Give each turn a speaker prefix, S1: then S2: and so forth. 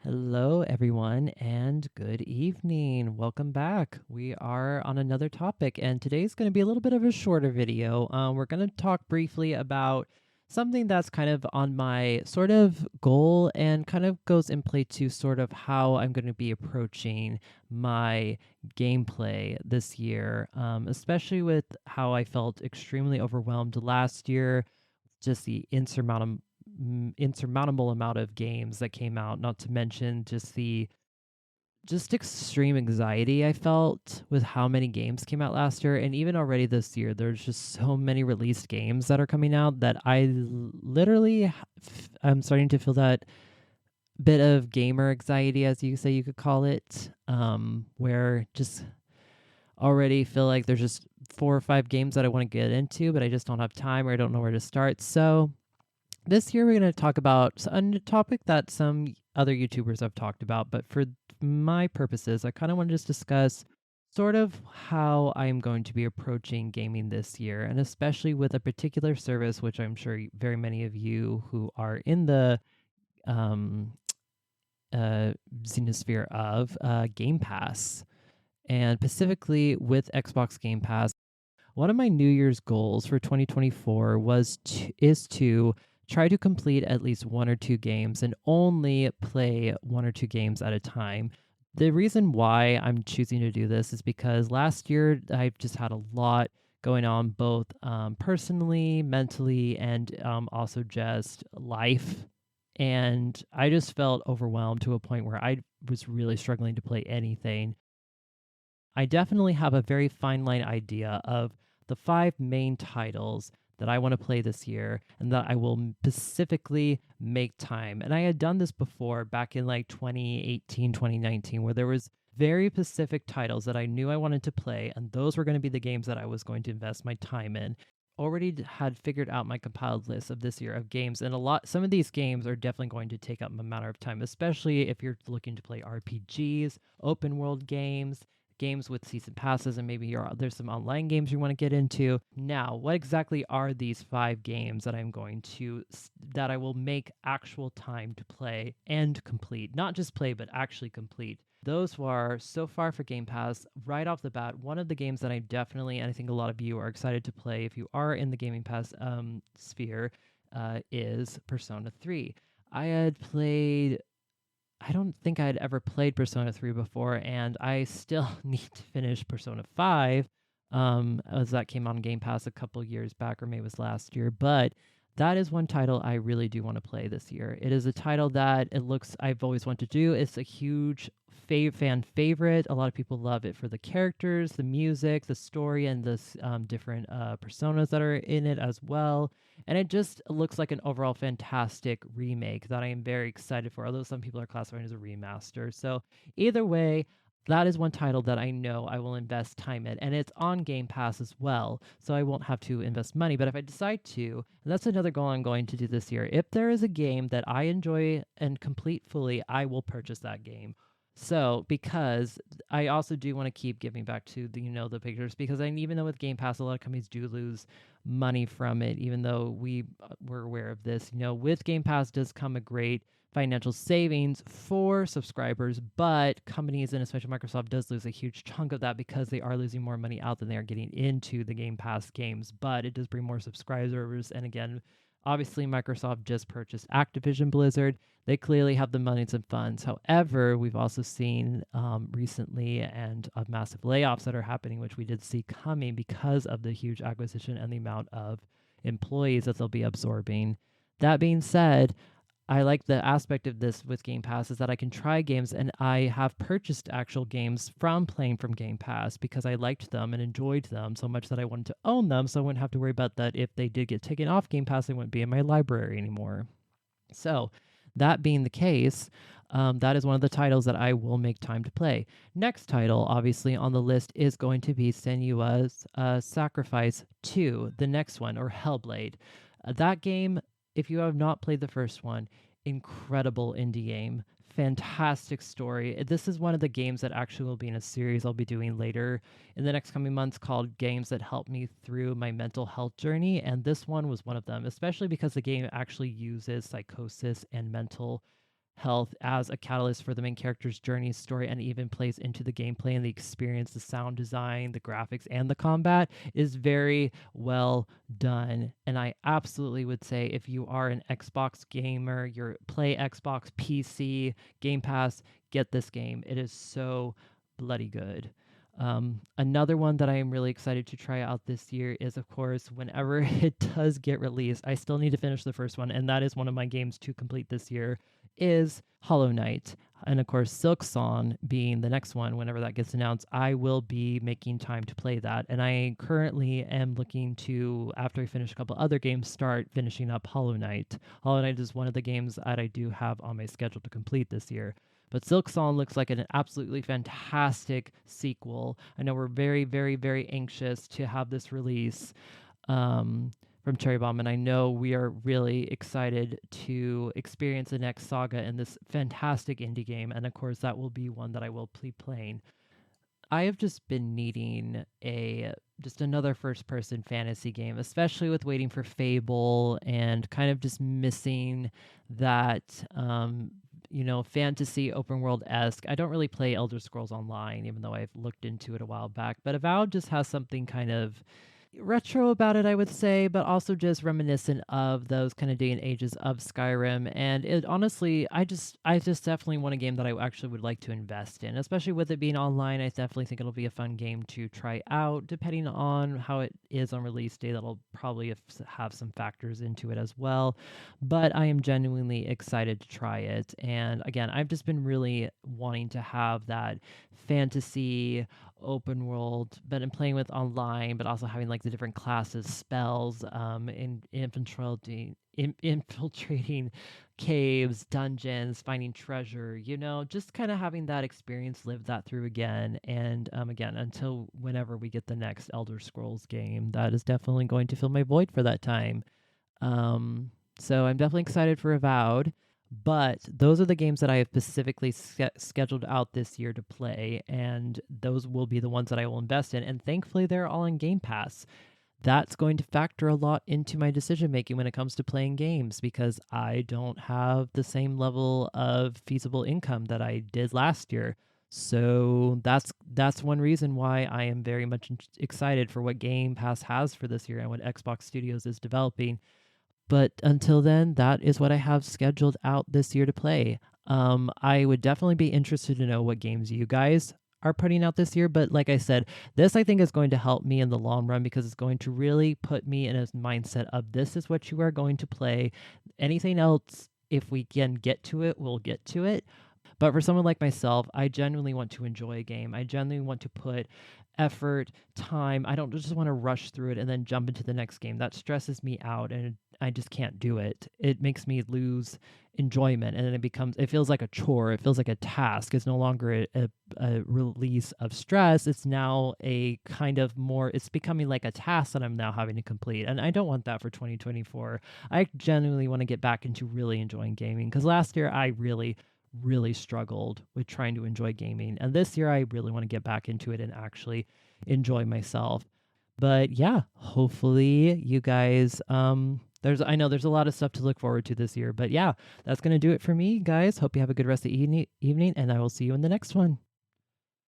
S1: Hello, everyone, and good evening. Welcome back. We are on another topic, and today's going to be a little bit of a shorter video. We're going to talk briefly about something that's kind of on my sort of goal and kind of goes in play to sort of how I'm going to be approaching my gameplay this year, especially with how I felt extremely overwhelmed last year, just the insurmountable amount of games that came out, not to mention just extreme anxiety I felt with how many games came out last year. And even already this year, there's just so many released games that are coming out that I'm starting to feel that bit of gamer anxiety, as you say you could call it, where just already feel like there's just 4 or 5 games that I want to get into, but I just don't have time or I don't know where to start. So this year, we're going to talk about a topic that some other YouTubers have talked about, but for my purposes, I kind of want to just discuss sort of how I'm going to be approaching gaming this year, and especially with a particular service, which I'm sure very many of you who are in the um, xenosphere of Game Pass, and specifically with Xbox Game Pass. One of my New Year's goals for 2024 is to try to complete at least 1 or 2 games and only play 1 or 2 games at a time. The reason why I'm choosing to do this is because last year I've just had a lot going on, both personally, mentally, and also just life. And I just felt overwhelmed to a point where I was really struggling to play anything. I definitely have a very fine line idea of the 5 main titles that I want to play this year and that I will specifically make time. And I had done this before back in like 2018, 2019, where there was very specific titles that I knew I wanted to play, and those were going to be the games that I was going to invest my time in. Already had figured out my compiled list of this year of games, and some of these games are definitely going to take up a matter of time, especially if you're looking to play RPGs, open world games with season passes, and maybe there's some online games you want to get into. Now, what exactly are these 5 games that that I will make actual time to play and complete? Not just play, but actually complete. Those are so far for Game Pass. Right off the bat, one of the games that I definitely, and I think a lot of you are excited to play if you are in the Gaming Pass sphere, is Persona 3. I don't think I had ever played Persona 3 before, and I still need to finish Persona 5, as that came on Game Pass a couple years back, or maybe it was last year. But that is one title I really do want to play this year. It is a title that I've always wanted to do. It's a huge fan favorite. A lot of people love it for the characters, the music, the story, and the different personas that are in it as well. And it just looks like an overall fantastic remake that I am very excited for, although some people are classifying it as a remaster. So either way, that is one title that I know I will invest time in, and it's on Game Pass as well, so I won't have to invest money. But if I decide to, and that's another goal I'm going to do this year, if there is a game that I enjoy and complete fully, I will purchase that game. So, because I also do want to keep giving back to the pictures, because even though with Game Pass, a lot of companies do lose money from it, even though we were aware of this. With Game Pass does come a great financial savings for subscribers, but companies and especially Microsoft does lose a huge chunk of that because they are losing more money out than they are getting into the Game Pass games. But it does bring more subscribers, and again, obviously Microsoft just purchased Activision Blizzard. They clearly have the money and funds. However, we've also seen recently and massive layoffs that are happening, which we did see coming because of the huge acquisition and the amount of employees that they'll be absorbing. That being said, I like the aspect of this with Game Pass is that I can try games, and I have purchased actual games from playing from Game Pass because I liked them and enjoyed them so much that I wanted to own them, so I wouldn't have to worry about that if they did get taken off Game Pass, they wouldn't be in my library anymore. So, that being the case, that is one of the titles that I will make time to play. Next title, obviously, on the list is going to be Senua's Sacrifice 2, the next one, or Hellblade. That game, if you have not played the first one, incredible indie game. Fantastic story. This is one of the games that actually will be in a series I'll be doing later in the next coming months called Games That Helped Me Through My Mental Health Journey. And this one was one of them, especially because the game actually uses psychosis and mental health as a catalyst for the main character's journey, story, and even plays into the gameplay and the experience, the sound design, the graphics, and the combat is very well done. And I absolutely would say if you are an Xbox gamer, you play Xbox, PC, Game Pass, get this game. It is so bloody good. Another one that I am really excited to try out this year is, of course, whenever it does get released, I still need to finish the first one, and that is one of my games to complete this year, is Hollow Knight. And of course, Silk Song being the next one, whenever that gets announced, I will be making time to play that. And I currently am looking to, after I finish a couple other games, start finishing up Hollow Knight. Hollow Knight is one of the games that I do have on my schedule to complete this year. But Silk Song looks like an absolutely fantastic sequel. I know we're very, very, very anxious to have this release from Cherry Bomb, and I know we are really excited to experience the next saga in this fantastic indie game. And of course, that will be one that I will be playing. I have just been needing just another first person fantasy game, especially with waiting for Fable and kind of just missing that fantasy open world esque. I don't really play Elder Scrolls Online, even though I've looked into it a while back. But Avowed just has something kind of retro about it, I would say, but also just reminiscent of those kind of day and ages of Skyrim. And it honestly, I just definitely want a game that I actually would like to invest in, especially with it being online. I definitely think it'll be a fun game to try out, depending on how it is on release day. That'll probably have some factors into it as well. But I am genuinely excited to try it. And again, I've just been really wanting to have that fantasy open world, but in playing with online, but also having like the different classes, spells, infiltrating caves, dungeons, finding treasure, just kind of having that experience, live that through again. And again, until whenever we get the next Elder Scrolls game, that is definitely going to fill my void for that time. So I'm definitely excited for Avowed. But those are the games that I have specifically scheduled out this year to play, and those will be the ones that I will invest in. And thankfully, they're all in Game Pass. That's going to factor a lot into my decision making when it comes to playing games, because I don't have the same level of feasible income that I did last year. So that's one reason why I am very much excited for what Game Pass has for this year and what Xbox Studios is developing. But until then, that is what I have scheduled out this year to play. I would definitely be interested to know what games you guys are putting out this year. But like I said, this I think is going to help me in the long run, because it's going to really put me in a mindset of this is what you are going to play. Anything else, if we can get to it, we'll get to it. But for someone like myself, I genuinely want to enjoy a game. I genuinely want to put effort, time. I don't just want to rush through it and then jump into the next game. That stresses me out, and I just can't do it. It makes me lose enjoyment, and then it feels like a chore. It feels like a task. It's no longer a release of stress. It's now a kind of it's becoming like a task that I'm now having to complete. And I don't want that for 2024. I genuinely want to get back into really enjoying gaming, because last year I really struggled with trying to enjoy gaming. And this year I really want to get back into it and actually enjoy myself. But yeah, hopefully you guys I know there's a lot of stuff to look forward to this year. But yeah, that's going to do it for me, guys. Hope you have a good rest of the evening, and I will see you in the next one.